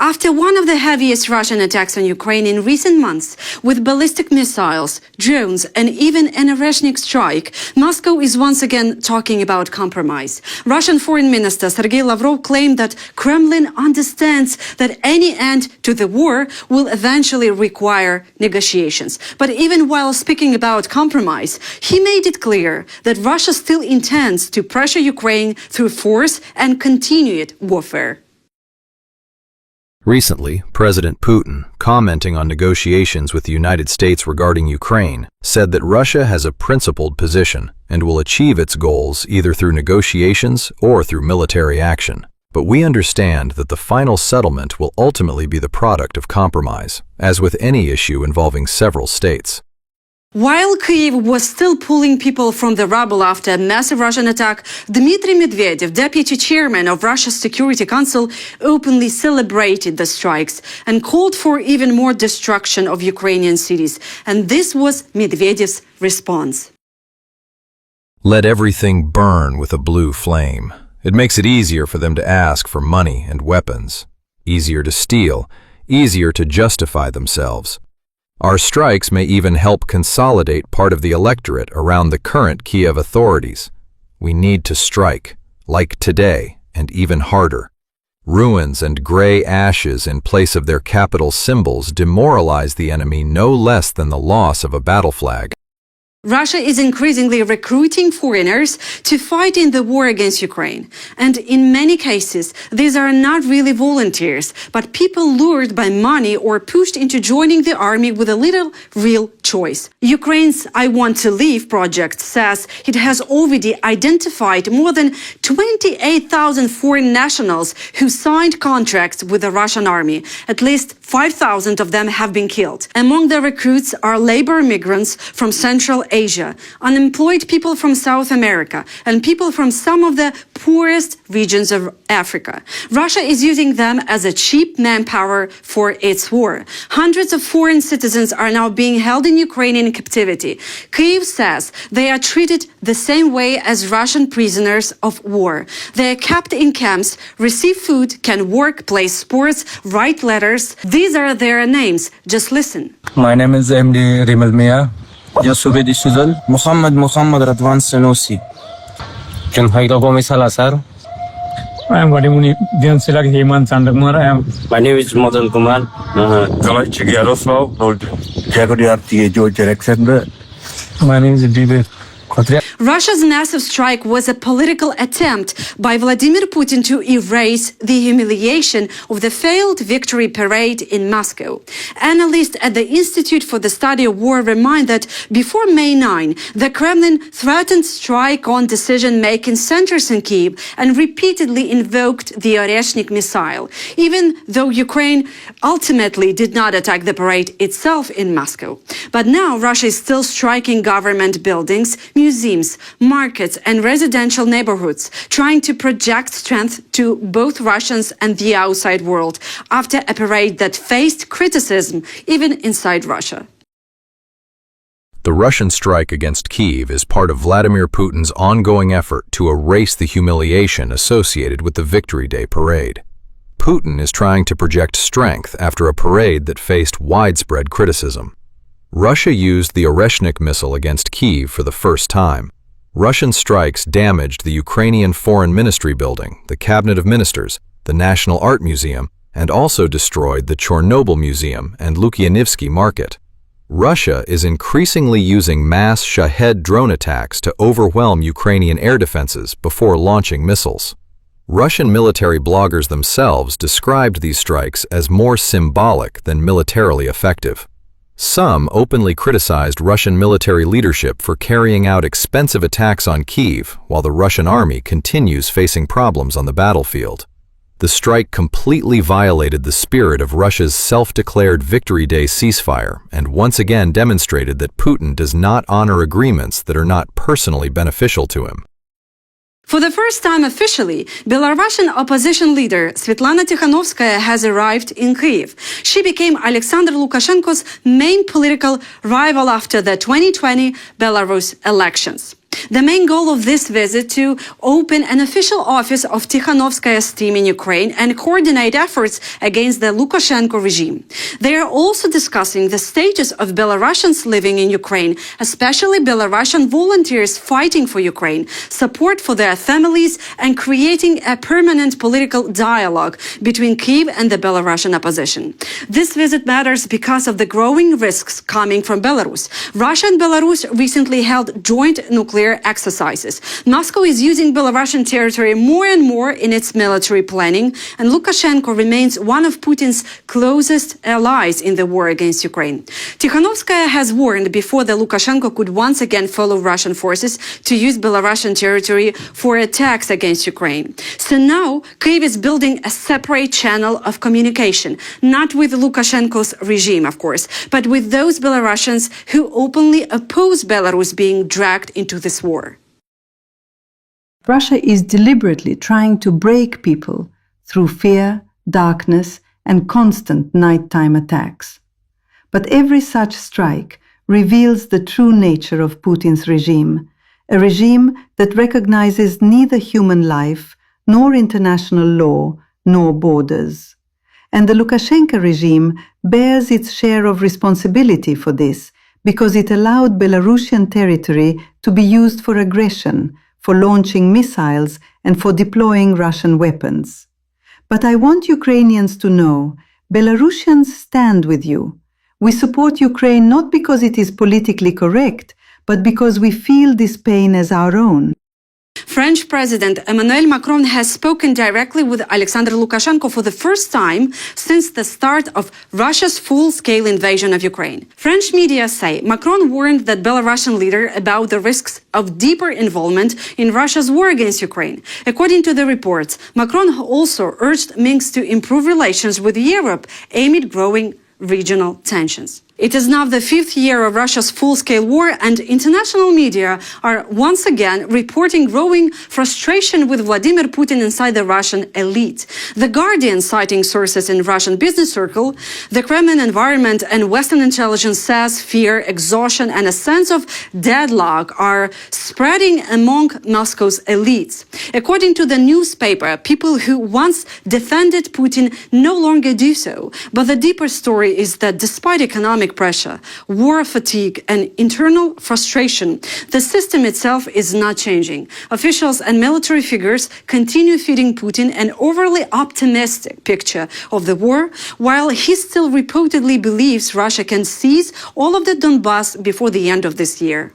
After one of the heaviest Russian attacks on Ukraine in recent months, with ballistic missiles, drones, and even an ORESHNIK strike, Moscow is once again talking about compromise. Russian Foreign Minister Sergei Lavrov claimed that Kremlin understands that any end to the war will eventually require negotiations. But even while speaking about compromise, he made it clear that Russia still intends to pressure Ukraine through force and continued warfare. Recently, President Putin, commenting on negotiations with the United States regarding Ukraine, said that Russia has a principled position and will achieve its goals either through negotiations or through military action. But we understand that the final settlement will ultimately be the product of compromise, as with any issue involving several states. While Kyiv was still pulling people from the rubble after a massive Russian attack, Dmitry Medvedev, deputy chairman of Russia's Security Council, openly celebrated the strikes and called for even more destruction of Ukrainian cities. And this was Medvedev's response. Let everything burn with a blue flame. It makes it easier for them to ask for money and weapons, easier to steal, easier to justify themselves. Our strikes may even help consolidate part of the electorate around the current Kyiv authorities. We need to strike, like today, and even harder. Ruins and gray ashes in place of their capital symbols demoralize the enemy no less than the loss of a battle flag. Russia is increasingly recruiting foreigners to fight in the war against Ukraine. And in many cases, these are not really volunteers, but people lured by money or pushed into joining the army with a little real choice. Ukraine's I Want to Leave project says it has already identified more than 28,000 foreign nationals who signed contracts with the Russian army. At least 5,000 of them have been killed. Among the recruits are labor migrants from Central Asia, unemployed people from South America, and people from some of the poorest regions of Africa. Russia is using them as a cheap manpower for its war. Hundreds of foreign citizens are now being held in Ukraine in captivity. Kyiv says they are treated the same way as Russian prisoners of war. They are kept in camps, receive food, can work, play sports, write letters. These are their names. Just listen. My name is MD Rimal Mia. Yasubedi Suzal. Muhammad Radwan Sanusi. Can I go Salazar? I am Vadimuni Diansilag Heman Sandamar. My name is Madan Kumar. Yaroslav, Jagodiarty, George Alexander. My name is Dibe. Russia's massive strike was a political attempt by Vladimir Putin to erase the humiliation of the failed victory parade in Moscow. Analysts at the Institute for the Study of War remind that before May 9, the Kremlin threatened strike on decision-making centers in Kyiv and repeatedly invoked the ORESHNIK missile, even though Ukraine ultimately did not attack the parade itself in Moscow. But now Russia is still striking government buildings, museums, markets and residential neighborhoods, trying to project strength to both Russians and the outside world after a parade that faced criticism even inside Russia. The Russian strike against Kyiv is part of Vladimir Putin's ongoing effort to erase the humiliation associated with the Victory Day parade. Putin is trying to project strength after a parade that faced widespread criticism. Russia used the ORESHNIK missile against Kyiv for the first time. Russian strikes damaged the Ukrainian Foreign Ministry building, the Cabinet of Ministers, the National Art Museum, and also destroyed the Chernobyl Museum and Lukyanivsky Market. Russia is increasingly using mass Shahed drone attacks to overwhelm Ukrainian air defenses before launching missiles. Russian military bloggers themselves described these strikes as more symbolic than militarily effective. Some openly criticized Russian military leadership for carrying out expensive attacks on Kyiv while the Russian army continues facing problems on the battlefield. The strike completely violated the spirit of Russia's self-declared Victory Day ceasefire and once again demonstrated that Putin does not honor agreements that are not personally beneficial to him. For the first time officially, Belarusian opposition leader Svetlana Tikhanovskaya has arrived in Kyiv. She became Alexander Lukashenko's main political rival after the 2020 Belarus elections. The main goal of this visit to open an official office of Tikhanovskaya's team in Ukraine and coordinate efforts against the Lukashenko regime. They are also discussing the status of Belarusians living in Ukraine, especially Belarusian volunteers fighting for Ukraine, support for their families, and creating a permanent political dialogue between Kyiv and the Belarusian opposition. This visit matters because of the growing risks coming from Belarus. Russia and Belarus recently held joint nuclear exercises. Moscow is using Belarusian territory more and more in its military planning, and Lukashenko remains one of Putin's closest allies in the war against Ukraine. Tikhanovskaya has warned before that Lukashenko could once again follow Russian forces to use Belarusian territory for attacks against Ukraine. So now Kyiv is building a separate channel of communication, not with Lukashenko's regime, of course, but with those Belarusians who openly oppose Belarus being dragged into this war. Russia is deliberately trying to break people through fear, darkness, and constant nighttime attacks. But every such strike reveals the true nature of Putin's regime, a regime that recognizes neither human life, nor international law, nor borders. And the Lukashenko regime bears its share of responsibility for this, because it allowed Belarusian territory to be used for aggression, for launching missiles, and for deploying Russian weapons. But I want Ukrainians to know, Belarusians stand with you. We support Ukraine not because it is politically correct, but because we feel this pain as our own. French President Emmanuel Macron has spoken directly with Alexander Lukashenko for the first time since the start of Russia's full-scale invasion of Ukraine. French media say Macron warned the Belarusian leader about the risks of deeper involvement in Russia's war against Ukraine. According to the reports, Macron also urged Minsk to improve relations with Europe amid growing regional tensions. It is now the fifth year of Russia's full-scale war, and international media are once again reporting growing frustration with Vladimir Putin inside the Russian elite. The Guardian, citing sources in Russian business circle, the Kremlin environment and Western intelligence says fear, exhaustion, and a sense of deadlock are spreading among Moscow's elites. According to the newspaper, people who once defended Putin no longer do so. But the deeper story is that despite economic pressure, war fatigue, and internal frustration, the system itself is not changing. Officials and military figures continue feeding Putin an overly optimistic picture of the war, while he still reportedly believes Russia can seize all of the Donbass before the end of this year.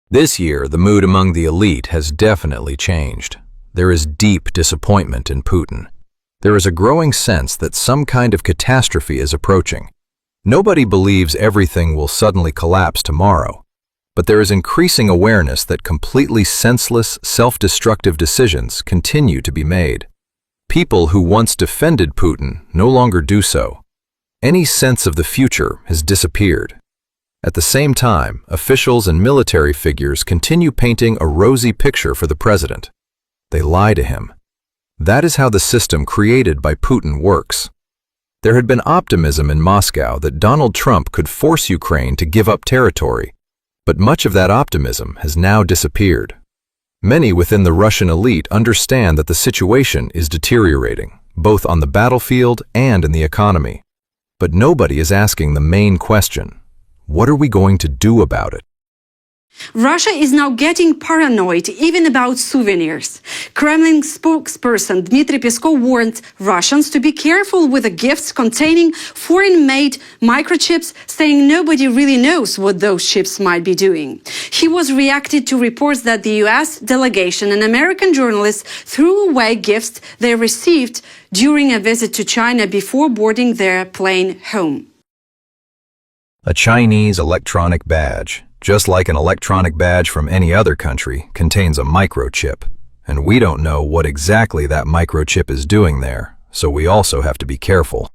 This year, the mood among the elite has definitely changed. There is deep disappointment in Putin. There is a growing sense that some kind of catastrophe is approaching. Nobody believes everything will suddenly collapse tomorrow, but there is increasing awareness that completely senseless, self-destructive decisions continue to be made. People who once defended Putin no longer do so. Any sense of the future has disappeared. At the same time, officials and military figures continue painting a rosy picture for the president. They lie to him. That is how the system created by Putin works. There had been optimism in Moscow that Donald Trump could force Ukraine to give up territory, but much of that optimism has now disappeared. Many within the Russian elite understand that the situation is deteriorating, both on the battlefield and in the economy. But nobody is asking the main question: what are we going to do about it? Russia is now getting paranoid even about souvenirs. Kremlin spokesperson Dmitry Peskov warned Russians to be careful with the gifts containing foreign-made microchips, saying nobody really knows what those chips might be doing. He was reacted to reports that the US delegation and American journalists threw away gifts they received during a visit to China before boarding their plane home. A Chinese electronic badge, just like an electronic badge from any other country, contains a microchip, and we don't know what exactly that microchip is doing there, so we also have to be careful.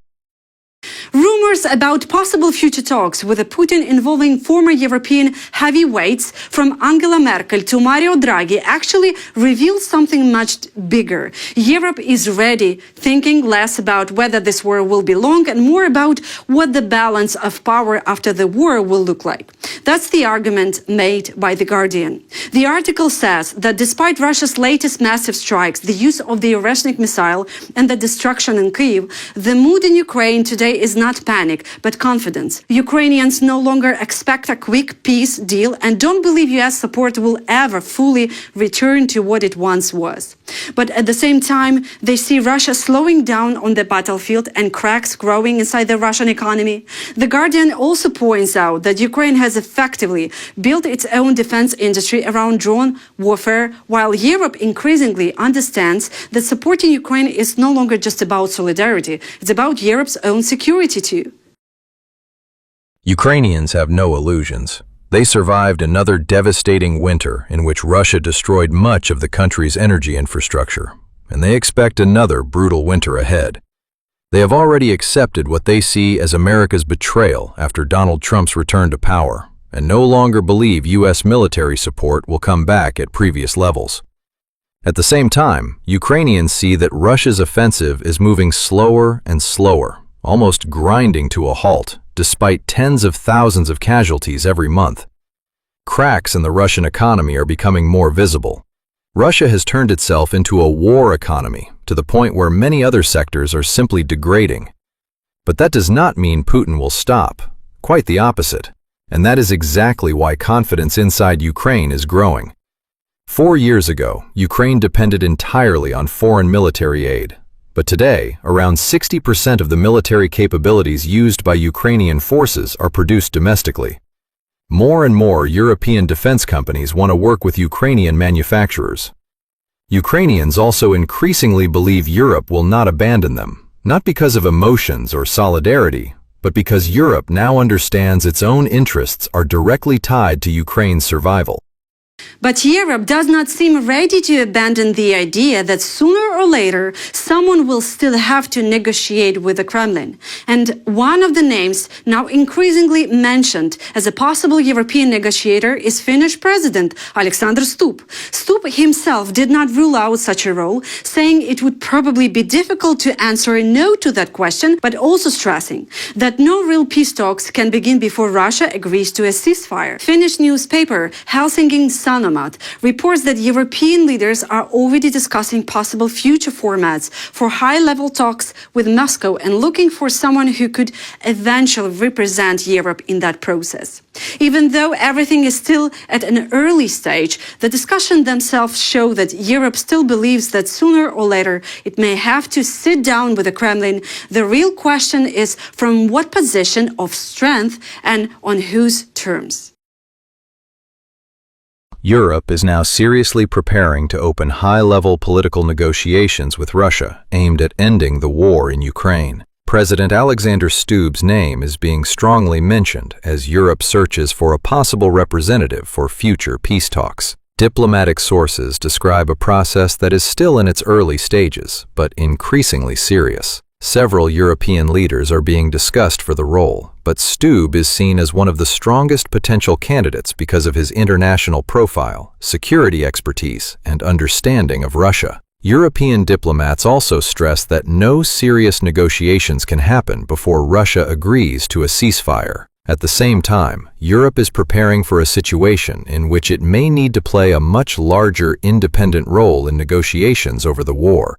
Rumors Rumors about possible future talks with Putin involving former European heavyweights from Angela Merkel to Mario Draghi actually reveal something much bigger. Europe is ready, thinking less about whether this war will be long and more about what the balance of power after the war will look like. That's the argument made by The Guardian. The article says that despite Russia's latest massive strikes, the use of the ORESHNIK missile and the destruction in Kyiv, the mood in Ukraine today is not panic, but confidence. Ukrainians no longer expect a quick peace deal and don't believe US support will ever fully return to what it once was. But at the same time, they see Russia slowing down on the battlefield and cracks growing inside the Russian economy. The Guardian also points out that Ukraine has effectively built its own defense industry around drone warfare, while Europe increasingly understands that supporting Ukraine is no longer just about solidarity, it's about Europe's own security too. Ukrainians have no illusions. They survived another devastating winter in which Russia destroyed much of the country's energy infrastructure, and they expect another brutal winter ahead. They have already accepted what they see as America's betrayal after Donald Trump's return to power, and no longer believe U.S. military support will come back at previous levels. At the same time, Ukrainians see that Russia's offensive is moving slower and slower, almost grinding to a halt, despite tens of thousands of casualties every month. Cracks in the Russian economy are becoming more visible. Russia has turned itself into a war economy, to the point where many other sectors are simply degrading. But that does not mean Putin will stop. Quite the opposite. And that is exactly why confidence inside Ukraine is growing. 4 years ago, Ukraine depended entirely on foreign military aid. But today, around 60% of the military capabilities used by Ukrainian forces are produced domestically. More and more European defense companies want to work with Ukrainian manufacturers. Ukrainians also increasingly believe Europe will not abandon them, not because of emotions or solidarity, but because Europe now understands its own interests are directly tied to Ukraine's survival. But Europe does not seem ready to abandon the idea that sooner or later someone will still have to negotiate with the Kremlin. And one of the names now increasingly mentioned as a possible European negotiator is Finnish President Alexander Stubb. Stubb himself did not rule out such a role, saying it would probably be difficult to answer no to that question, but also stressing that no real peace talks can begin before Russia agrees to a ceasefire. Finnish newspaper Helsingin Sanomat reports that European leaders are already discussing possible future formats for high-level talks with Moscow and looking for someone who could eventually represent Europe in that process. Even though everything is still at an early stage, the discussions themselves show that Europe still believes that sooner or later it may have to sit down with the Kremlin. The real question is from what position of strength and on whose terms. Europe is now seriously preparing to open high-level political negotiations with Russia aimed at ending the war in Ukraine. President Alexander Stubb's name is being strongly mentioned as Europe searches for a possible representative for future peace talks. Diplomatic sources describe a process that is still in its early stages, but increasingly serious. Several European leaders are being discussed for the role, but Stubb is seen as one of the strongest potential candidates because of his international profile, security expertise, and understanding of Russia. European diplomats also stress that no serious negotiations can happen before Russia agrees to a ceasefire. At the same time, Europe is preparing for a situation in which it may need to play a much larger independent role in negotiations over the war.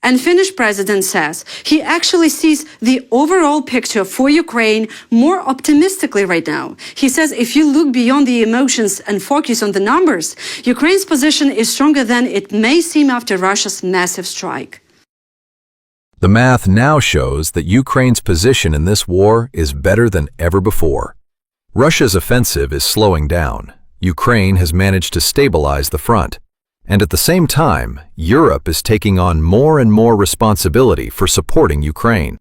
And Finnish president says he actually sees the overall picture for Ukraine more optimistically right now. He says if you look beyond the emotions and focus on the numbers, Ukraine's position is stronger than it may seem after Russia's massive strike. The math now shows that Ukraine's position in this war is better than ever before. Russia's offensive is slowing down. Ukraine has managed to stabilize the front. And at the same time, Europe is taking on more and more responsibility for supporting Ukraine.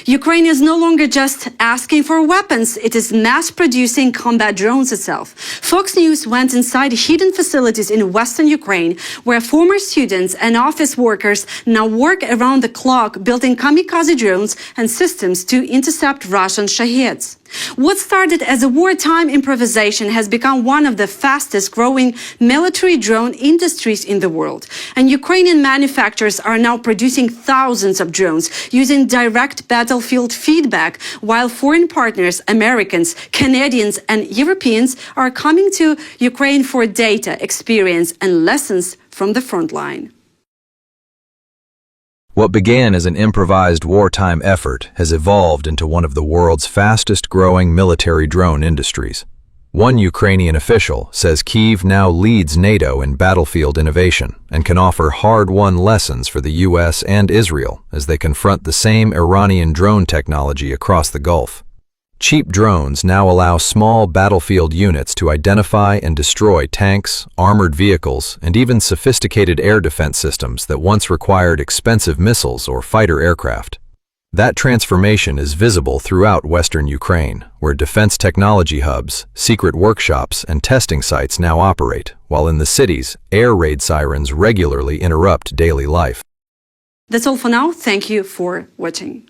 Ukraine is no longer just asking for weapons, it is mass-producing combat drones itself. Fox News went inside hidden facilities in western Ukraine, where former students and office workers now work around the clock building kamikaze drones and systems to intercept Russian Shaheds. What started as a wartime improvisation has become one of the fastest-growing military drone industries in the world. And Ukrainian manufacturers are now producing thousands of drones using direct battlefield feedback, while foreign partners, Americans, Canadians, and Europeans are coming to Ukraine for data, experience, and lessons from the front line. What began as an improvised wartime effort has evolved into one of the world's fastest-growing military drone industries. One Ukrainian official says Kyiv now leads NATO in battlefield innovation and can offer hard-won lessons for the US and Israel as they confront the same Iranian drone technology across the Gulf. Cheap drones now allow small battlefield units to identify and destroy tanks, armored vehicles, and even sophisticated air defense systems that once required expensive missiles or fighter aircraft. That transformation is visible throughout western Ukraine, where defense technology hubs, secret workshops, and testing sites now operate, while in the cities, air raid sirens regularly interrupt daily life. That's all for now. Thank you for watching.